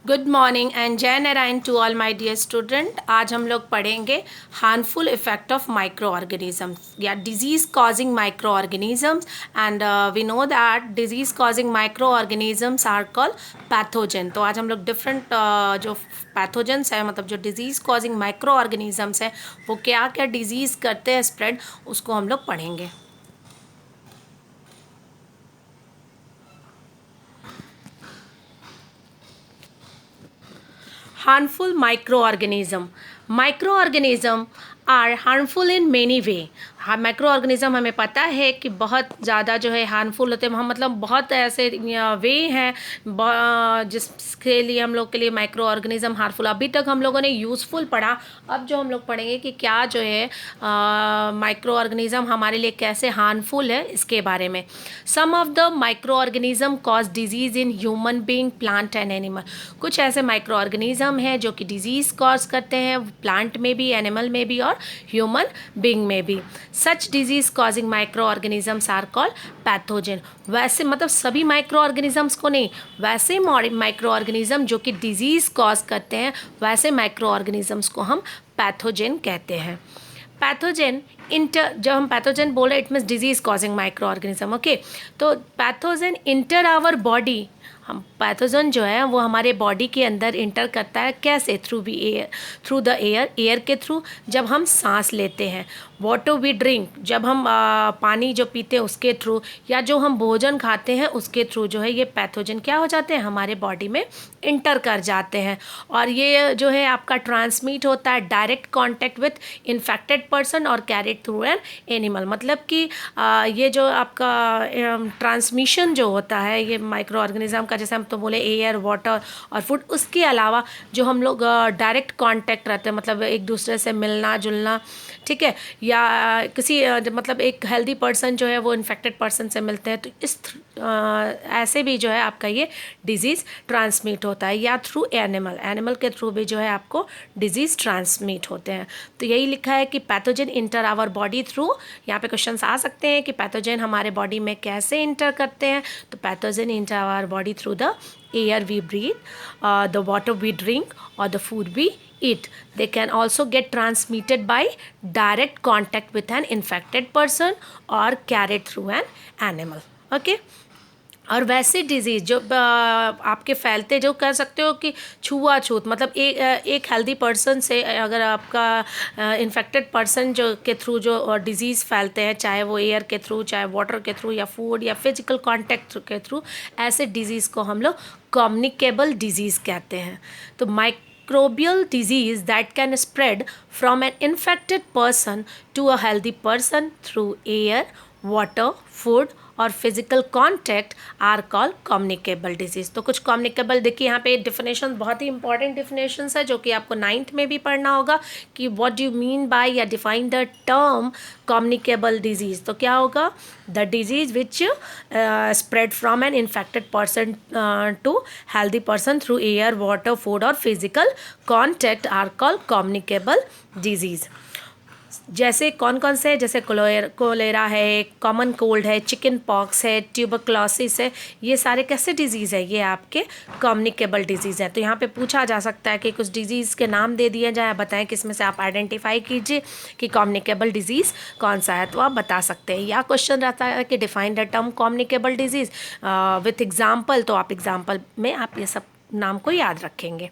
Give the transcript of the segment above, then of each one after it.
Good morning and जय Narayan to all my dear student. आज हम लोग पढ़ेंगे harmful effect of microorganisms या disease causing microorganisms. And we know that disease causing microorganisms are called pathogen. तो आज हम लोग डिफरेंट जो पैथोजेंस है, मतलब जो डिजीज कॉजिंग माइक्रो ऑर्गेनिजम्स है, वो क्या क्या डिजीज करते हैं स्प्रेड, उसको हम लोग पढ़ेंगे। Harmful microorganism. Microorganism are harmful in many way. हाँ, माइक्रो ऑर्गेनिज्म हमें पता है कि बहुत ज़्यादा जो है हार्मफुल होते हैं। हम मतलब बहुत ऐसे वे हैं जिसके लिए हम लोग के लिए माइक्रो ऑर्गेनिज्म हार्मफुल। अभी तक हम लोगों ने यूज़फुल पढ़ा। अब जो हम लोग पढ़ेंगे कि क्या जो है माइक्रो ऑर्गेनिज्म हमारे लिए कैसे हार्मफुल है, इसके बारे में। Some of the microorganism cause disease in human being, plant and animal. कुछ ऐसे माइक्रो ऑर्गेनिज्म हैं जो कि डिजीज़ कॉज करते हैं, प्लांट में भी, एनिमल में भी और ह्यूमन बींग में भी। Such disease causing microorganisms are called pathogen. वैसे मतलब सभी माइक्रो ऑर्गेनिजम्स को नहीं, वैसे माइक्रो ऑर्गेनिज्म जो कि डिजीज कॉज करते हैं, वैसे माइक्रो ऑर्गेनिजम्स को हम पैथोजन कहते हैं। पैथोजन जब हम पैथोजन बोल रहे, it means disease causing micro organism. Okay, तो पैथोजन इंटर आवर बॉडी। हम पैथोजन जो है वो हमारे बॉडी के अंदर इंटर करता है। कैसे? थ्रू द एयर के थ्रू, जब हम सांस लेते हैं। वाटर वी ड्रिंक, जब हम पानी जो पीते हैं उसके थ्रू, या जो हम भोजन खाते हैं उसके थ्रू जो है ये पैथोजन क्या हो जाते हैं, हमारे बॉडी में इंटर कर जाते हैं। और ये जो है आपका ट्रांसमिट होता है direct contact with infected person और कैरिड थ्रू एन एनिमल। मतलब कि ये जो आपका ट्रांसमिशन जो होता है ये माइक्रो ऑर्गेनिज्म का, जैसे हम तो बोले एयर, वाटर और फूड, उसके अलावा जो हम लोग डायरेक्ट कांटेक्ट रहते हैं, मतलब एक दूसरे से मिलना जुलना, ठीक है, या किसी मतलब एक हेल्दी पर्सन जो है वो इन्फेक्टेड पर्सन से मिलते हैं, तो इस ऐसे भी जो है आपका ये डिजीज़ ट्रांसमिट होता है, या थ्रू एनिमल के थ्रू भी जो है आपको डिजीज़ ट्रांसमिट होते हैं। तो यही लिखा है कि pathogen enter our body through. यहाँ पे क्वेश्चन आ सकते हैं कि पैथोजन हमारे बॉडी में कैसे इंटर करते हैं। तो pathogen enter our body through the air we breathe, the water we drink, or the food we eat. They can also get transmitted by direct contact with an infected person or carried through an animal. Okay. और वैसे disease जो आपके फैलते, जो कह सकते हो कि छुआछूत, मतलब एक हेल्दी पर्सन से अगर आपका इन्फेक्टेड पर्सन जो के थ्रू जो डिजीज़ फैलते हैं, चाहे वो एयर के थ्रू, चाहे वाटर के थ्रू, या फूड या फिजिकल कांटेक्ट के थ्रू, ऐसे डिजीज़ को हम लोग कम्युनिकेबल डिजीज़ कहते हैं। तो microbial disease that can spread from an infected person to a healthy person through air, water, food और physical contact are called communicable disease. तो कुछ कम्युनिकेबल, देखिए यहाँ पे डिफिनेशन, बहुत ही इंपॉर्टेंट डिफिनेशंस है जो कि आपको 9th में भी पढ़ना होगा कि what do you mean by, या define the term communicable disease. तो क्या होगा? The disease which spread from an infected person to healthy person through air, water, food और physical contact are called communicable disease. जैसे कौन कौन से, जैसे कोलेरा है, कॉमन कोल्ड है, चिकन पॉक्स है, ट्यूबरक्लोसिस है, ये सारे कैसे डिजीज़ है, ये आपके कम्युनिकेबल डिजीज़ है। तो यहाँ पे पूछा जा सकता है कि कुछ डिजीज़ के नाम दे दिए जाए, बताएं किसमें से आप आइडेंटिफाई कीजिए कि कम्युनिकेबल डिजीज़ कौन सा है, तो आप बता सकते हैं। या क्वेश्चन रहता है कि define the term communicable disease with example, तो आप एग्जाम्पल में आप ये सब नाम को याद रखेंगे।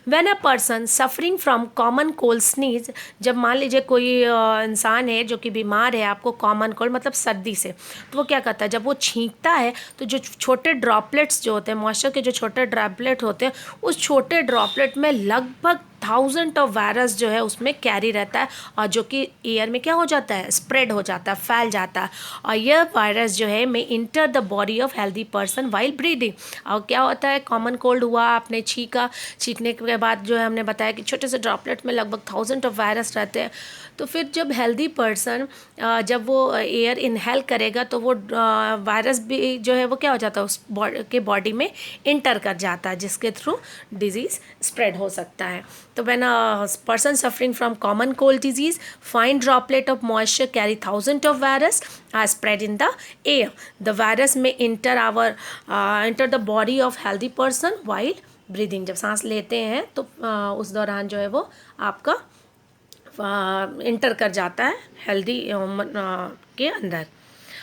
When a person suffering from common cold sneeze, जब मान लीजिए कोई इंसान है जो कि बीमार है, आपको कॉमन कोल्ड मतलब सर्दी से, तो वो क्या करता है, जब वो छींकता है तो जो छोटे ड्रॉपलेट्स जो होते हैं, मॉइस्चर के जो छोटे ड्रॉपलेट होते हैं, उस छोटे ड्रॉपलेट में लगभग 1000 ऑफ वायरस जो है उसमें कैरी रहता है, और जो कि एयर में क्या हो जाता है, स्प्रेड हो जाता है, फैल जाता है। और यह वायरस जो है में enter the body of healthy person while breathing. और क्या होता है, कॉमन कोल्ड हुआ, आपने छींकने के बाद जो है हमने बताया कि छोटे से ड्रॉपलेट में लगभग 1000 ऑफ वायरस रहते हैं। तो फिर जब हेल्दी पर्सन जब वो एयर इनहेल करेगा तो वो वायरस भी जो है वो क्या हो जाता है, उस बॉडी में इंटर कर जाता है, जिसके थ्रू डिजीज़ स्प्रेड हो सकता है। तो when a person suffering from common cold disease, fine droplet of moisture carry 1000 of virus are spread in the air. The virus may enter the body of healthy person while breathing, जब सांस लेते हैं तो उस दौरान जो है वो आपका इंटर कर जाता है हेल्दी के अंदर।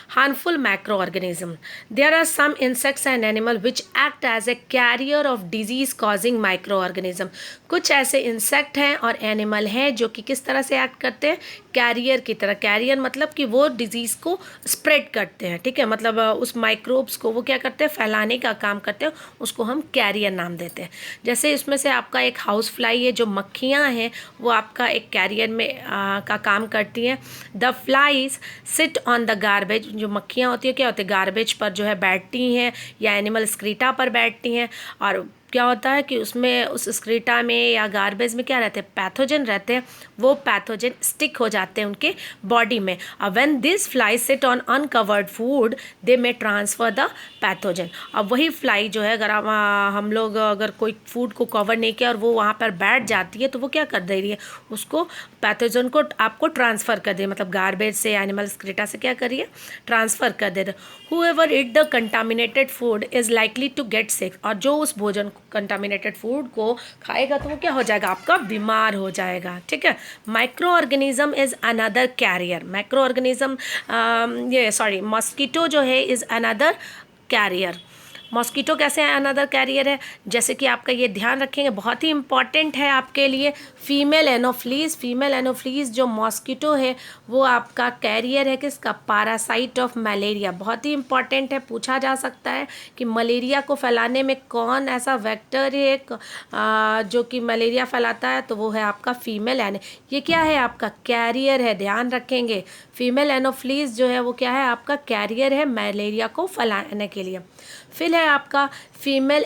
harmful microorganism, there are some insects and animal which act as a carrier of disease causing microorganism। कुछ ऐसे इंसेक्ट हैं और एनिमल हैं जो कि किस तरह से एक्ट करते हैं, कैरियर की तरह। कैरियर मतलब कि वो डिजीज़ को स्प्रेड करते हैं, ठीक है, मतलब उस माइक्रोब्स को वो क्या करते हैं, फैलाने का काम करते हैं, उसको हम कैरियर नाम देते हैं। जैसे इसमें से आपका एक हाउस फ्लाई है, जो मक्खियाँ हैं वो आपका एक कैरियर में का काम करती हैं। The flies sit on the garbage, जो मक्खियाँ होती है क्या होती है, गार्बेज पर जो है बैठती हैं या एनिमल स्क्रीटा पर बैठती हैं। और क्या होता है कि उसमें उस स्क्रीटा में या गार्बेज में क्या रहते हैं, पैथोजन रहते हैं, वो पैथोजन स्टिक हो जाते हैं उनके बॉडी में। अब when this fly sit on uncovered food they may transfer the pathogen. अब वही फ्लाई जो है, अगर हम लोग अगर कोई फूड को कवर नहीं किया और वो वहाँ पर बैठ जाती है तो वो क्या कर दे रही है, उसको पैथोजन को आपको ट्रांसफ़र कर दे, मतलब गार्बेज से एनिमल स्क्रीटा से क्या करिए, ट्रांसफ़र कर दे रहे। Whoever eat the contaminated food is likely to get sick, और जो उस भोजन कंटामिनेटेड फूड को खाएगा तो वो क्या हो जाएगा, आपका बीमार हो जाएगा, ठीक है। Microorganism is another carrier, microorganism mosquito जो है इज़ अनदर कैरियर। मॉस्किटो कैसे अनदर कैरियर है, जैसे कि आपका ये ध्यान रखेंगे, बहुत ही इंपॉर्टेंट है आपके लिए। फीमेल एनोफ्लीज, फीमेल एनोफ्लीज जो मॉस्किटो है वो आपका कैरियर है किसका, पैरासाइट ऑफ मलेरिया। बहुत ही इंपॉर्टेंट है, पूछा जा सकता है कि मलेरिया को फैलाने में कौन ऐसा वेक्टर है जो कि मलेरिया फैलाता है, तो वो है आपका फीमेल ये क्या है, आपका कैरियर है, ध्यान रखेंगे। फीमेल एनोफ्लीज जो है वो क्या है, आपका कैरियर है मलेरिया को फैलाने के लिए। फिर है आपका female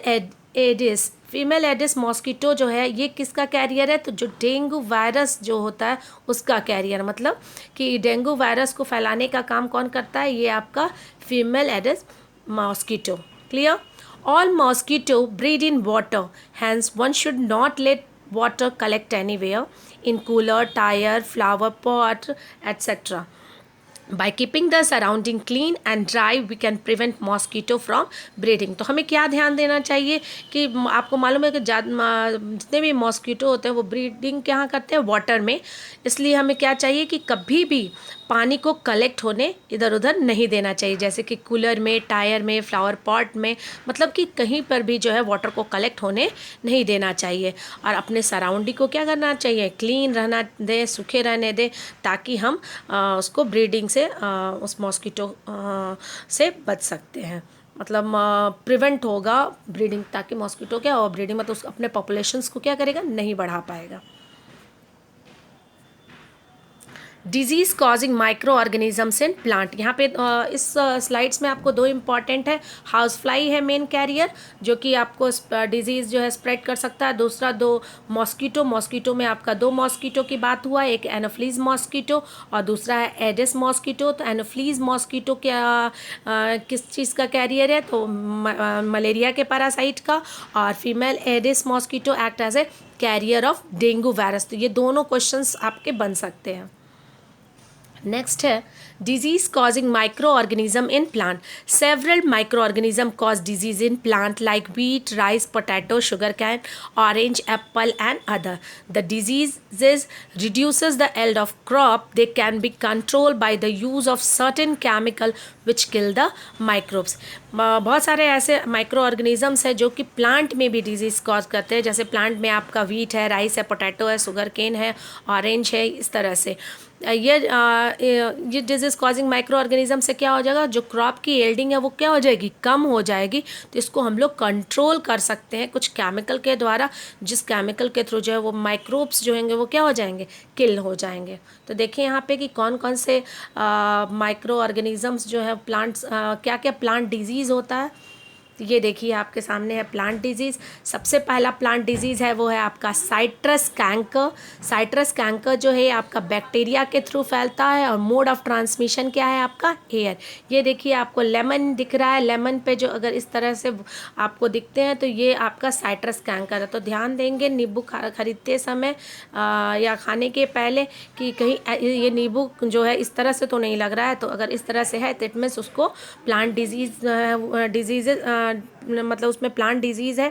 Aedes, female Aedes mosquito जो है ये किसका कैरियर है, तो जो डेंगू वायरस जो होता है उसका कैरियर, मतलब कि डेंगू वायरस को फैलाने का काम कौन करता है, ये आपका female Aedes mosquito. Clear. All mosquito breed in water, hence one should not let water collect anywhere in cooler, tyre, flower pot etcetera. By keeping the surrounding clean and dry, we can prevent mosquito from breeding। तो हमें क्या ध्यान देना चाहिए कि आपको मालूम है कि जितने भी मॉस्किटो होते हैं वो ब्रीडिंग कहाँ करते हैं, वाटर में। इसलिए हमें क्या चाहिए कि कभी भी पानी को कलेक्ट होने इधर उधर नहीं देना चाहिए, जैसे कि कूलर में, टायर में, फ्लावर पॉट में, मतलब कि कहीं पर भी जो है वाटर को कलेक्ट होने नहीं देना चाहिए। और अपने सराउंडिंग को क्या करना चाहिए, क्लीन रहना दें, सूखे रहने दें, ताकि हम उसको ब्रीडिंग से उस मॉस्किटो से बच सकते हैं, मतलब प्रिवेंट होगा ब्रीडिंग, ताकि मॉस्किटो क्या हो, ब्रीडिंग मतलब अपने पॉपुलेशंस को क्या करेगा, नहीं बढ़ा पाएगा। Disease causing micro organisms in plant, यहाँ पे इस स्लाइड्स में आपको दो इम्पॉर्टेंट है, हाउस फ्लाई है मेन कैरियर जो कि आपको डिजीज़ जो है स्प्रेड कर सकता है, दूसरा दो मॉस्किटो, मॉस्किटो में आपका दो मॉस्किटो की बात हुआ, एक एनोफ्लीज मॉस्किटो और दूसरा है एडिस मॉस्किटो। तो एनोफ्लीज मॉस्किटो क्या किस चीज़ का कैरियर है, तो मलेरिया के पैरासाइट का, और female Aedes mosquito act as a carrier of dengue virus. तो ये दोनों क्वेश्चंस आपके बन सकते हैं। नेक्स्ट है disease causing micro organism in plant, several micro organism cause disease in plant like wheat, rice, potato, sugar cane, orange, apple and other. The diseases reduces the yield of crop. They can be controlled by the use of certain chemical which kill the microbes. बहुत सारे ऐसे micro organisms है जो कि plant में भी disease cause करते हैं, जैसे प्लांट में आपका वीट है, राइस है, पोटैटो है, शुगर केन है, ऑरेंज है, इस तरह से ये डिजीज़ कॉजिंग माइक्रो ऑर्गेनिज्म से क्या हो जाएगा, जो क्रॉप की यील्डिंग है वो क्या हो जाएगी, कम हो जाएगी। तो इसको हम लोग कंट्रोल कर सकते हैं कुछ केमिकल के द्वारा, जिस केमिकल के थ्रू जो है वो माइक्रोब्स जो होंगे वो क्या हो जाएंगे, किल हो जाएंगे। तो देखिए यहाँ पे कि कौन कौन से माइक्रो ऑर्गेनिजम्स जो है प्लांट्स, क्या क्या प्लांट डिजीज़ होता है। तो ये देखिए आपके सामने है प्लांट डिजीज़। सबसे पहला प्लांट डिजीज़ है वो है आपका साइट्रस कैंकर। साइट्रस कैंकर जो है आपका बैक्टीरिया के थ्रू फैलता है और मोड ऑफ ट्रांसमिशन क्या है आपका, एयर। ये देखिए आपको लेमन दिख रहा है, लेमन पे जो अगर इस तरह से आपको दिखते हैं तो ये आपका साइट्रस कैंकर है। तो ध्यान देंगे नींबू खरीदते समय या खाने के पहले कि कहीं ये नींबू जो है इस तरह से तो नहीं लग रहा है, तो अगर इस तरह से है तो इट मीन्स उसको प्लांट डिजीज़ मतलब उसमें प्लांट डिजीज़ है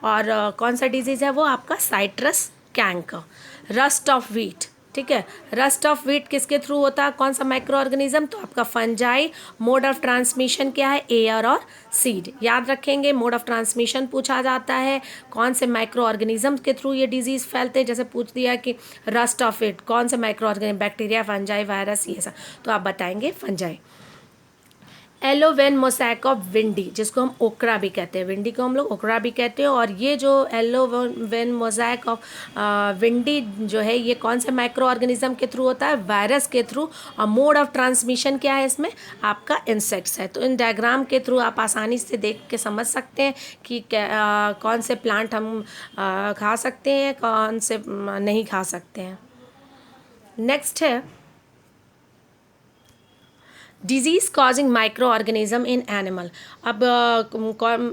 और कौन सा डिजीज़ है वो आपका citrus canker. Rust of wheat, ठीक है, रस्ट ऑफ व्हीट किसके थ्रू होता है, कौन सा माइक्रो ऑर्गेनिज्म, तो आपका फंजाई। मोड ऑफ ट्रांसमिशन क्या है, एयर और सीड। याद रखेंगे, मोड ऑफ ट्रांसमिशन पूछा जाता है, कौन से माइक्रो ऑर्गेनिज्म के थ्रू ये डिजीज़ फैलते हैं, जैसे पूछ दिया कि रस्ट ऑफ व्हीट कौन से micro organism, bacteria, fungi, virus, ये सब, तो आप बताएंगे फंजाई। एलोवेन मोसैक ऑफ विंडी, जिसको हम ओकरा भी कहते हैं, विंडी को हम लोग ओकरा भी कहते हैं, और ये जो एलोवेन मोसैक ऑफ विंडी जो है ये कौन से माइक्रो ऑर्गेनिज्म के थ्रू होता है, वायरस के थ्रू। और मोड ऑफ ट्रांसमिशन क्या है इसमें, आपका इंसेक्ट्स है। तो इन डायग्राम के थ्रू आप आसानी से देख के समझ सकते हैं कि कौन से प्लांट हम खा सकते हैं, कौन से नहीं खा सकते हैं। नेक्स्ट है disease causing micro organism in animal. अब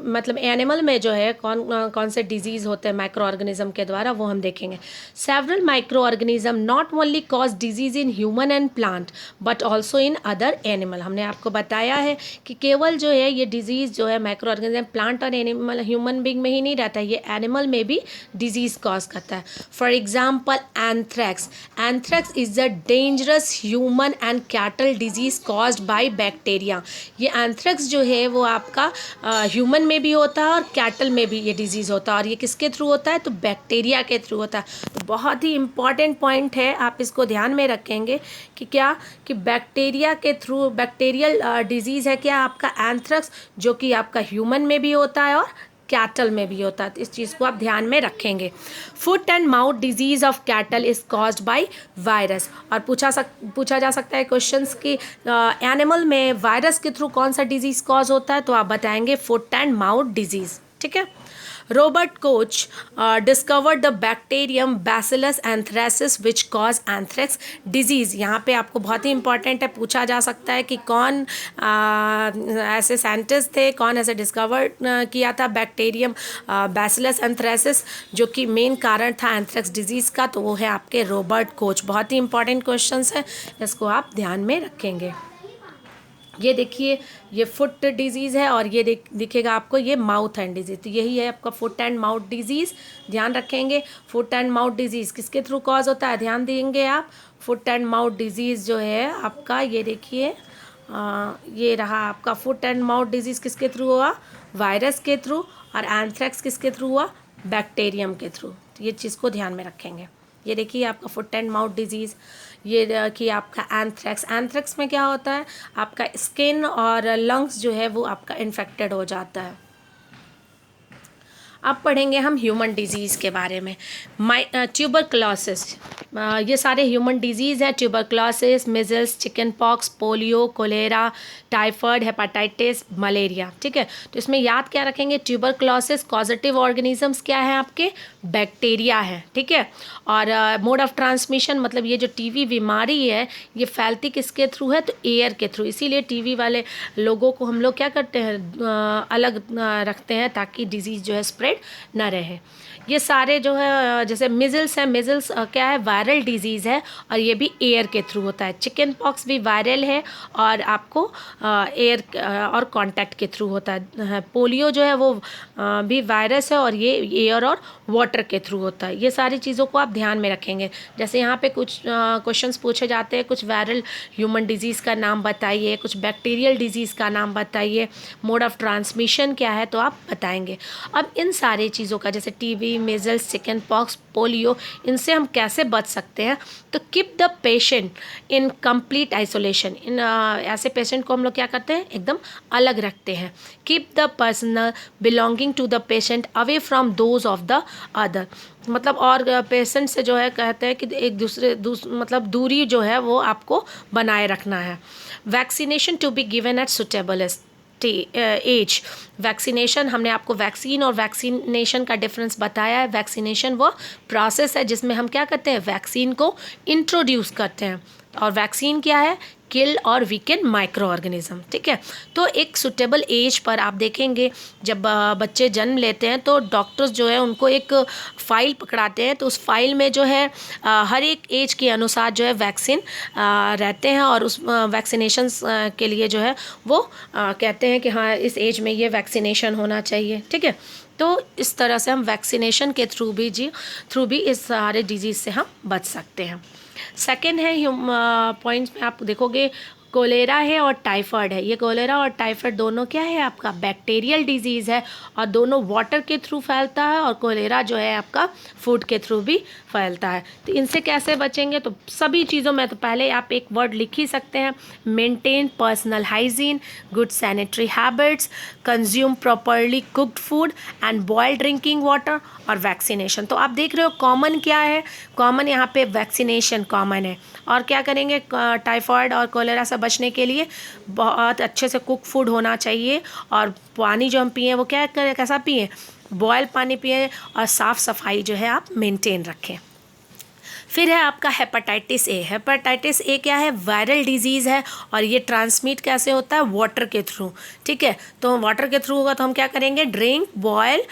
मतलब एनिमल में जो है कौन से डिजीज़ होते हैं माइक्रो ऑर्गेनिज्म के द्वारा, वो हम देखेंगे। Several micro organism not only cause disease in human and plant but also in other animal. हमने आपको बताया है कि केवल जो है ये डिजीज़ जो है माइक्रो ऑर्गेनिज्म प्लांट और एनिमल, ह्यूमन बींग में ही नहीं रहता है, ये एनिमल में भी डिजीज़ कॉज करता है। For example anthrax. Anthrax is a dangerous human and cattle disease caused by bacteria. ये एंथ्रैक्स जो है वो आपका ह्यूमन में भी होता है और कैटल में भी ये डिजीज़ होता है, और ये किसके थ्रू होता है, तो बैक्टीरिया के थ्रू होता है। तो बहुत ही इंपॉर्टेंट पॉइंट है, आप इसको ध्यान में रखेंगे कि क्या कि बैक्टीरिया के थ्रू बैक्टीरियल डिजीज़ है क्या आपका एंथ्रैक्स, जो कि आपका ह्यूमन में भी होता है और कैटल में भी होता है। तो इस चीज़ को आप ध्यान में रखेंगे। Foot and mouth disease of cattle is caused by virus. और पूछा जा सकता है क्वेश्चंस कि एनिमल में वायरस के थ्रू कौन सा डिजीज़ कॉज होता है, तो आप बताएंगे फुट एंड माउथ डिजीज़, ठीक है। Robert Koch discovered the bacterium bacillus anthracis which cause anthrax disease. यहाँ पे आपको बहुत ही इंपॉर्टेंट है, पूछा जा सकता है कि कौन ऐसे साइंटिस्ट थे, कौन ऐसे डिस्कवर किया था बैक्टीरियम बैसिलस एंथ्रेसिस, जो कि मेन कारण था एंथ्रेक्स डिजीज़ का, तो वो है आपके रॉबर्ट कोच। बहुत ही इंपॉर्टेंट क्वेश्चंस है, इसको आप ध्यान में रखेंगे। ये देखिए, ये फुट डिजीज़ है और ये दिखेगा आपको ये माउथ एंड डिजीज़, तो यही है आपका फुट एंड माउथ डिजीज़। ध्यान रखेंगे, फुट एंड माउथ डिजीज़ किसके थ्रू कॉज होता है, ध्यान देंगे आप। फुट एंड माउथ डिजीज़ जो है आपका, ये देखिए ये रहा आपका फुट एंड माउथ डिजीज़ किसके थ्रू हुआ, वायरस के थ्रू, और एंथ्रैक्स किसके थ्रू हुआ, बैक्टीरियम के थ्रू। तो ये चीज़ को ध्यान में रखेंगे। ये देखिए आपका फुट एंड माउथ डिजीज़, ये कि आपका एंथ्रैक्स। एंथ्रैक्स में क्या होता है, आपका स्किन और लंग्स जो है वो आपका इन्फेक्टेड हो जाता है। अब पढ़ेंगे हम ह्यूमन डिजीज़ के बारे में। ट्यूबरक्लोसिस, ये सारे ह्यूमन डिजीज़ हैं। Tuberculosis, measles, chicken pox, polio, cholera, typhoid, hepatitis, malaria, ठीक है। तो इसमें याद क्या रखेंगे, ट्यूबरक्लोसिस कॉजेटिव ऑर्गेनिजम्स क्या है आपके, बैक्टीरिया है, ठीक है। और मोड ऑफ ट्रांसमिशन मतलब ये जो टीबी बीमारी है ये फैलती किसके थ्रू है, तो एयर के थ्रू। इसीलिए टीबी वाले लोगों को हम लोग क्या करते हैं, अलग रखते हैं ताकि डिजीज़ जो है स्प्रेड ना रहे। ये सारे जो है, जैसे मिजल्स है, मिजल्स क्या है, वायरल डिजीज़ है और ये भी एयर के थ्रू होता है। चिकन पॉक्स भी वायरल है और आपको एयर और कांटेक्ट के थ्रू होता है। पोलियो जो है वो भी वायरस है और ये एयर और वाटर के थ्रू होता है। ये सारी चीज़ों को आप ध्यान में रखेंगे। जैसे यहाँ पे कुछ क्वेश्चंस पूछे जाते हैं, कुछ वायरल ह्यूमन डिजीज़ का नाम बताइए, कुछ बैक्टीरियल डिजीज़ का नाम बताइए, मोड ऑफ ट्रांसमिशन क्या है, तो आप बताएंगे। अब इन सारी चीज़ों का, जैसे TB, measles, chicken pox, polio, इनसे हम कैसे बच सकते हैं, तो keep the patient in complete isolation. इन ऐसे पेशेंट को हम लोग क्या करते हैं, एकदम अलग रखते हैं। Keep the personal belonging to the patient away from those of the other, मतलब और पेशेंट से जो है कहते हैं कि एक दूसरे मतलब दूरी जो है वो आपको बनाए रखना है। Vaccination to be given at suitable age. Vaccination, हमने आपको वैक्सीन और वैक्सीनेशन का डिफरेंस बताया है। वैक्सीनेशन वो प्रोसेस है जिसमें हम क्या करते हैं, वैक्सीन को इंट्रोड्यूस करते हैं, और वैक्सीन क्या है किल और वीकन माइक्रो ऑर्गेनिज्म। ठीक है, तो एक सुटेबल एज पर आप देखेंगे जब बच्चे जन्म लेते हैं तो डॉक्टर्स जो है उनको एक फ़ाइल पकड़ाते हैं, तो उस फाइल में जो है हर एक एज के अनुसार जो है वैक्सीन रहते हैं, और उस वैक्सीनेशंस के लिए जो है वो कहते हैं कि हाँ इस एज में ये वैक्सीनेशन होना चाहिए। ठीक है, तो इस तरह से हम वैक्सीनेशन के थ्रू भी इस सारे डिजीज़ से हम बच सकते हैं। सेकेंड है पॉइंट्स में आप देखोगे कोलेरा है और टाइफाइड है। ये कोलेरा और टाइफाइड दोनों क्या है, आपका बैक्टीरियल डिजीज़ है, और दोनों वाटर के थ्रू फैलता है, और कोलेरा जो है आपका फूड के थ्रू भी फैलता है। तो इनसे कैसे बचेंगे, तो सभी चीज़ों में तो पहले आप एक वर्ड लिख ही सकते हैं, maintain personal hygiene, good sanitary habits, consume properly cooked food and boiled drinking water, और वैक्सीनेशन। तो आप देख रहे हो कॉमन क्या है, कॉमन यहाँ पे वैक्सीनेशन कॉमन है। और क्या करेंगे, टाइफाइड और कोलेरा से बचने के लिए बहुत अच्छे से कुक फूड होना चाहिए, और पानी जो हम पिए वो क्या करें, कैसा पिए, बॉयल पानी पिए, और साफ़ सफाई जो है आप मेंटेन रखें। फिर है आपका हेपेटाइटिस ए। हेपेटाइटिस ए क्या है, वायरल डिजीज़ है, और ये ट्रांसमिट कैसे होता है, वाटर के थ्रू। ठीक है, तो वाटर के थ्रू होगा तो हम क्या करेंगे, ड्रिंक बॉयल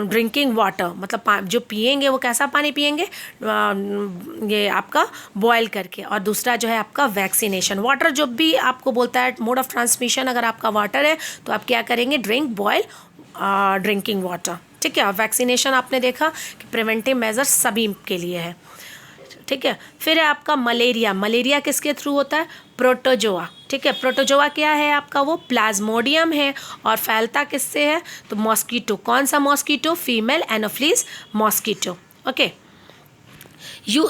ड्रिंकिंग वाटर, मतलब जो पिएंगे वो कैसा पानी पिएंगे, ये आपका बॉयल करके। और दूसरा जो है आपका वैक्सीनेशन, वाटर जो भी आपको बोलता है मोड ऑफ ट्रांसमिशन, अगर आपका वाटर है तो आप क्या करेंगे, ड्रिंक बॉयल ड्रिंकिंग वाटर। ठीक है, वैक्सीनेशन आपने देखा कि प्रिवेंटिव मेजर्स सभी के लिए है। ठीक है, फिर है आपका मलेरिया। मलेरिया किसके थ्रू होता है, प्रोटोजोआ। ठीक है, प्रोटोजोआ क्या है आपका, वो प्लाज्मोडियम है, और फैलता किससे है, तो मॉस्कीटो। कौन सा mosquito, female anopheles mosquito. Okay,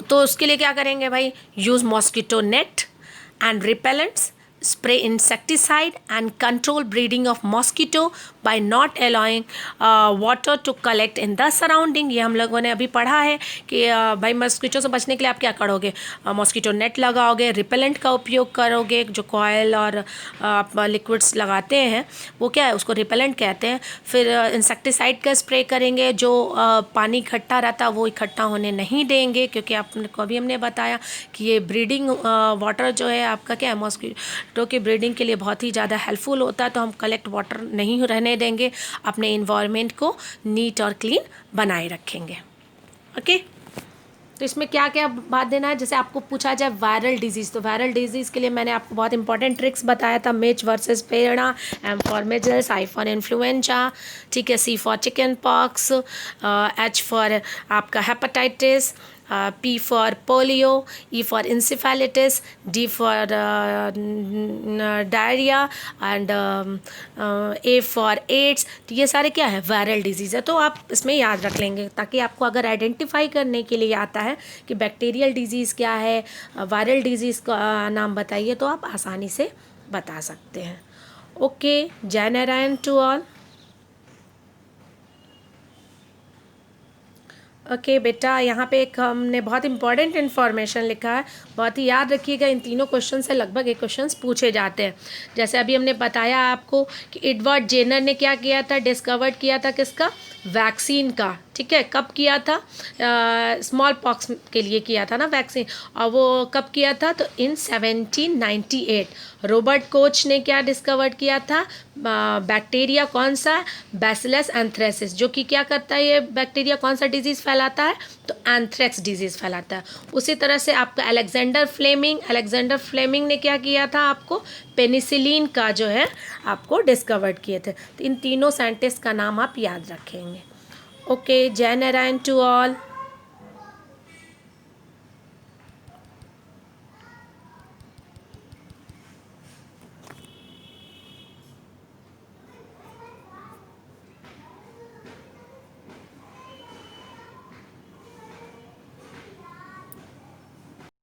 तो उसके लिए क्या करेंगे भाई, use mosquito net and repellents, spray insecticide and control breeding of mosquito by not allowing water to collect in the surrounding। ये हम लोगों ने अभी पढ़ा है कि भाई मॉस्किटो से बचने के लिए आप क्या करोगे, मॉस्किटो नेट लगाओगे, रिपेलेंट का उपयोग करोगे, जो कॉयल और आप लिक्विड्स लगाते हैं वो क्या है, उसको रिपेलेंट कहते हैं। फिर इंसेक्टिसाइड का स्प्रे करेंगे, जो पानी इकट्ठा रहता है वो इकट्ठा होने नहीं देंगे, क्योंकि आपने को अभी हमने बताया कि ये ब्रीडिंग वाटर जो है आपका क्या है, मॉस्किटो की ब्रीडिंग के लिए बहुत ही ज़्यादा हेल्पफुल होता है। तो हम कलेक्ट वाटर नहीं रहने देंगे, अपने इन्वायरमेंट को नीट और क्लीन बनाए रखेंगे। ओके, तो इसमें क्या क्या बात देना है, जैसे आपको पूछा जाए वायरल डिजीज़, तो वायरल डिजीज़ के लिए मैंने आपको बहुत इंपॉर्टेंट ट्रिक्स बताया था, मिच वर्सेस पेड़ा, M for measles, I for influenza, ठीक है, C for chickenpox, H for आपका hepatitis, P for polio, E for encephalitis, D for diarrhea, and A for AIDS। तो ये सारे क्या है, वायरल डिजीज़ है। तो आप इसमें याद रख लेंगे, ताकि आपको अगर आइडेंटिफाई करने के लिए आता है कि बैक्टीरियल डिजीज़ क्या है, वायरल डिजीज़ का नाम बताइए, तो आप आसानी से बता सकते हैं। ओके, जय नारायण टू ऑल। ओके बेटा, यहाँ पे एक हमने बहुत इंपॉर्टेंट इन्फॉर्मेशन लिखा है, बहुत ही याद रखिएगा। इन तीनों क्वेश्चन से लगभग एक क्वेश्चन पूछे जाते हैं। जैसे अभी हमने बताया आपको कि एडवर्ड जेनर ने क्या किया था, डिस्कवर्ड किया था किसका, वैक्सीन का। ठीक है, कब किया था, स्मॉल पॉक्स के लिए किया था ना वैक्सीन, और वो कब किया था, तो इन 1798। रॉबर्ट कोच ने क्या डिस्कवर किया था, बैक्टीरिया कौन सा, बैसिलस एंथ्रेसिस, जो कि क्या करता है, ये बैक्टीरिया कौन सा डिजीज़ फैलाता है, तो एंथ्रेक्स डिजीज़ फैलाता है। उसी तरह से आपका अलेक्जेंडर फ्लेमिंग ने क्या किया था, आपको पेनिसिलिन का जो है आपको डिस्कवर्ड किए थे। तो इन तीनों साइंटिस्ट का नाम आप याद रखेंगे। ओके, जय नारायण टू ऑल।